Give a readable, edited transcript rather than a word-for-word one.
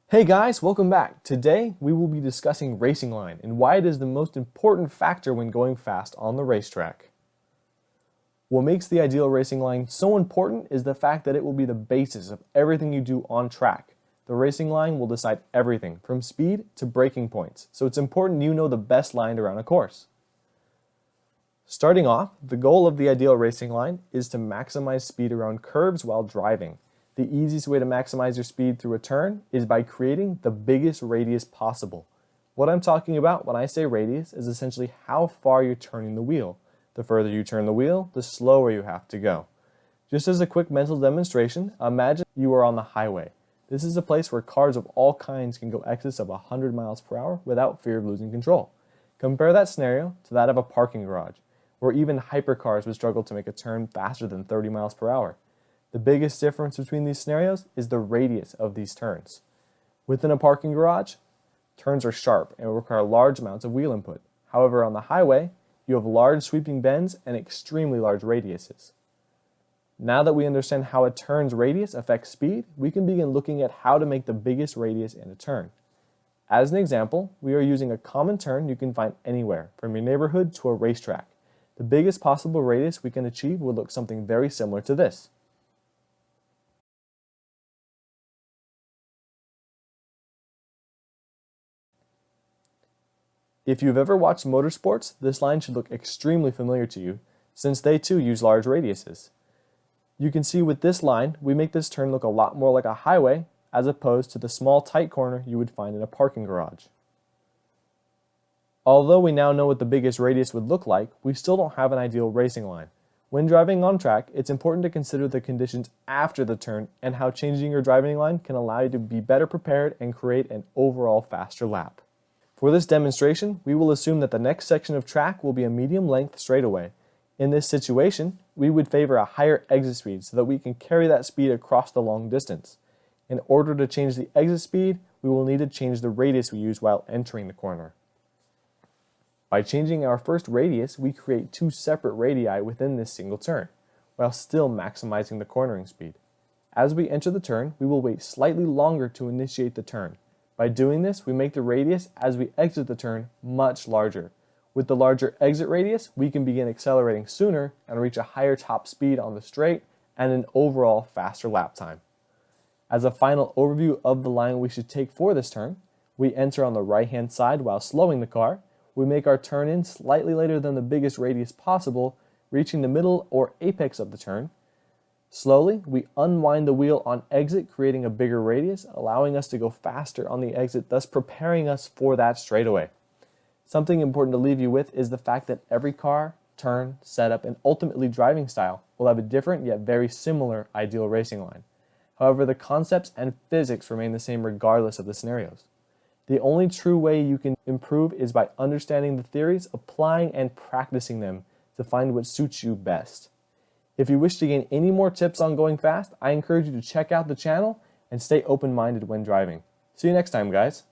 Hey guys, welcome back. Today we will be discussing racing line and why it is the most important factor when going fast on the racetrack. What makes the ideal racing line so important is the fact that it will be the basis of everything you do on track. The racing line will decide everything from speed to braking points, so it's important you know the best line around a course. Starting off, the goal of the ideal racing line is to maximize speed around curves while driving. The easiest way to maximize your speed through a turn is by creating the biggest radius possible. What I'm talking about when I say radius is essentially how far you're turning the wheel. The further you turn the wheel, the slower you have to go. Just as a quick mental demonstration, imagine you are on the highway. This is a place where cars of all kinds can go excess of 100 miles per hour without fear of losing control. Compare that scenario to that of a parking garage, where even hypercars would struggle to make a turn faster than 30 miles per hour. The biggest difference between these scenarios is the radius of these turns. Within a parking garage, turns are sharp and will require large amounts of wheel input. However, on the highway, you have large sweeping bends and extremely large radiuses. Now that we understand how a turn's radius affects speed, we can begin looking at how to make the biggest radius in a turn. As an example, we are using a common turn you can find anywhere, from your neighborhood to a racetrack. The biggest possible radius we can achieve would look something very similar to this. If you've ever watched motorsports, this line should look extremely familiar to you, since they too use large radiuses. You can see with this line, we make this turn look a lot more like a highway, as opposed to the small tight corner you would find in a parking garage. Although we now know what the biggest radius would look like, we still don't have an ideal racing line. When driving on track, it's important to consider the conditions after the turn and how changing your driving line can allow you to be better prepared and create an overall faster lap. For this demonstration, we will assume that the next section of track will be a medium-length straightaway. In this situation, we would favor a higher exit speed so that we can carry that speed across the long distance. In order to change the exit speed, we will need to change the radius we use while entering the corner. By changing our first radius, we create two separate radii within this single turn, while still maximizing the cornering speed. As we enter the turn, we will wait slightly longer to initiate the turn. By doing this, we make the radius as we exit the turn much larger. With the larger exit radius, we can begin accelerating sooner and reach a higher top speed on the straight and an overall faster lap time. As a final overview of the line we should take for this turn, we enter on the right-hand side while slowing the car. We make our turn in slightly later than the biggest radius possible, reaching the middle or apex of the turn. Slowly, we unwind the wheel on exit, creating a bigger radius, allowing us to go faster on the exit, thus preparing us for that straightaway. Something important to leave you with is the fact that every car, turn, setup, and ultimately driving style will have a different yet very similar ideal racing line. However, the concepts and physics remain the same regardless of the scenarios. The only true way you can improve is by understanding the theories, applying and practicing them to find what suits you best. If you wish to gain any more tips on going fast, I encourage you to check out the channel and stay open-minded when driving. See you next time, guys.